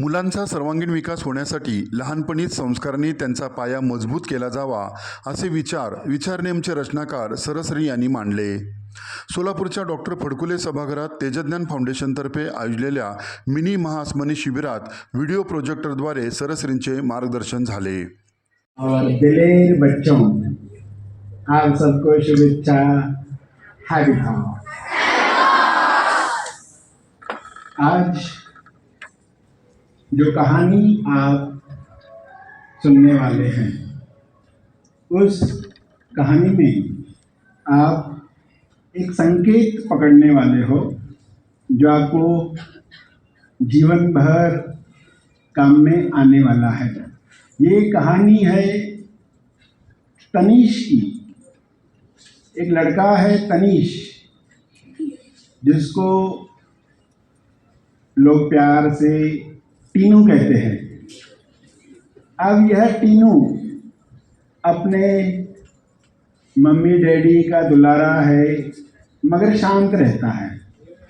मुलांचा सर्वांगीण विकास होण्यासाठी लहानपणीच संस्कारांनी त्यांचा पाया मजबूत केला जावा असे विचारनेमचे रचनाकार सरसरी यांनी मांडले। सोलापूरच्या डॉक्टर फडकुले सभागृहात तेजज्ञान फाउंडेशनतर्फे आयोजलेल्या मिनी महाआसमानी शिबिरात व्हिडिओ प्रोजेक्टरद्वारे सरसरींचे मार्गदर्शन झाले। और दिलेर बच्चों, आप सबको शुभेच्छा। Happy Thomas. आज जो कहानी आप सुनने वाले हैं, उस कहानी में आप एक संकेत पकड़ने वाले हो जो आपको जीवन भर काम में आने वाला है। ये कहानी है तनीश की। एक लड़का है तनीश, जिसको लोग प्यार से टीनू कहते हैं। अब यह टीनू अपने मम्मी डैडी का दुलारा है, मगर शांत रहता है।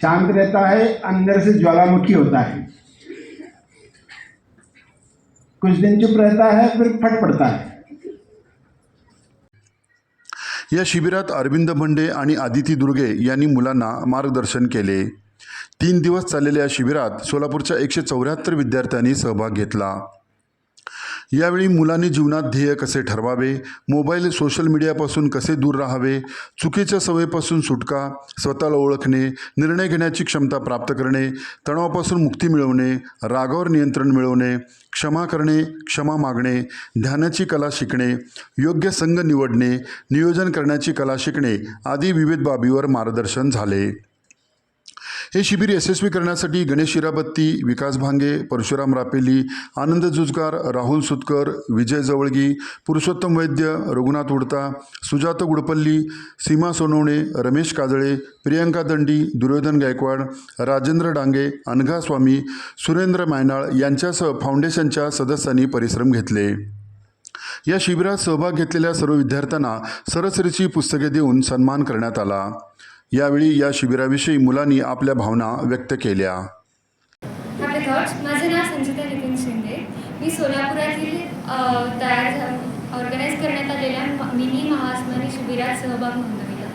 शांत रहता है, अंदर से ज्वालामुखी होता है। कुछ दिन चुप रहता है, फिर फट पड़ता है। या शिबिरात अरविंद भंडे आणि आदिती दुर्गे यांनी मुलांना मार्गदर्शन केले। 3 दिवस चाललेल्या या शिबिरात सोलापूरच्या 174 विद्यार्थ्यांनी सहभाग घेतला। यावेळी मुलांनी जीवनात ध्येय कसे ठरवावे, मोबाईल सोशल मीडियापासून कसे दूर राहावे, चुकीच्या सवयीपासून सुटका, स्वतःला ओळखणे, निर्णय घेण्याची क्षमता प्राप्त करणे, तणावापासून मुक्ती मिळवणे, रागावर नियंत्रण मिळवणे, क्षमा करणे, क्षमा मागणे, ध्यानाची कला शिकणे, योग्य संघ निवडणे, नियोजन करण्याची कला शिकणे आदी विविध बाबीवर मार्गदर्शन झाले। हे शिबिर यशस्वी करण्यासाठी गणेश शिराबत्ती, विकास भांगे, परशुराम रापेली, आनंद जुजकार, राहुल सुतकर, विजय जवळगी, पुरुषोत्तम वैद्य, रघुनाथ उडता, सुजाता गुडपल्ली, सीमा सोनवणे, रमेश काजळे, प्रियंका दंडी, दुर्योधन गायकवाड, राजेंद्र डांगे, अनघा स्वामी, सुरेंद्र मायनाळ यांच्यासह फाउंडेशनच्या सदस्यांनी परिश्रम घेतले। या शिबिरात सहभाग घेतलेल्या सर्व विद्यार्थ्यांना सरसरीची पुस्तके देऊन सन्मान करण्यात आला। यावेळी या शिबिराविषयी मुलांनी आपल्या भावना व्यक्त केल्या। माझे नाव संचिता नितीन शिंदे। मी सोलापुरातील ऑर्गनाईज करण्यात आलेल्या मिनी महाआसमानी शिबिरात सहभाग नोंदविला।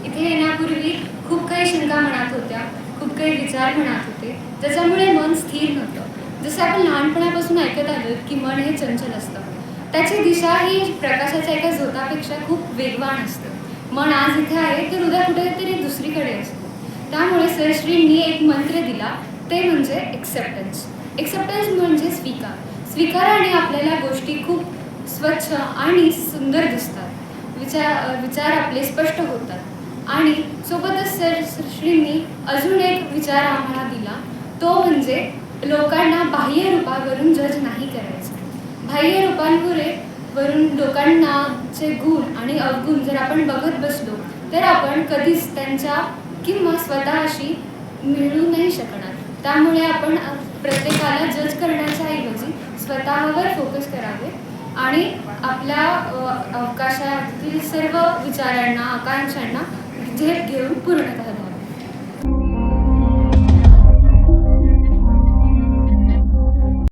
इथे येण्यापूर्वी खूप काही शंका मनात होत्या, खूप काही विचार मनात होते, ज्याच्यामुळे मन स्थिर नव्हतं। जसं आपण लहानपणापासून ऐकत आलो की मन हे चंचल असतं, त्याची दिशा ही प्रकाशाच्या एका झोतापेक्षा खूप वेगवान असतं। मन आज इथे आहे तर उद्या कुठेतरी दुसरीकडे असतो। त्यामुळे सरश्रींनी एक मंत्र दिला, ते म्हणजे एक्सेप्टन्स। एक्सेप्टन्स म्हणजे स्वीकाराने आपल्याला गोष्टी खूप स्वच्छ आणि सुंदर दिसतात, विचार आपले स्पष्ट होतात। आणि सोबतच सरश्रींनी अजून एक विचार आम्हाला दिला, तो म्हणजे लोकांना बाह्य रूपावरून जज नाही करायचं। बाह्य रूपांवरून लोकांचे गुण आणि अवगुण जर आपण बघत बसलो तर आपण कधीच त्यांच्या किंवा स्वतःशी मिळू नाही शकणार। त्यामुळे आपण प्रत्येकाला जज करण्याच्या ऐवजी स्वतःवर फोकस करावे आणि आपल्या अवकाशातील सर्व विचारांना, आकांक्षांना झेप घेऊन पूर्ण करावे।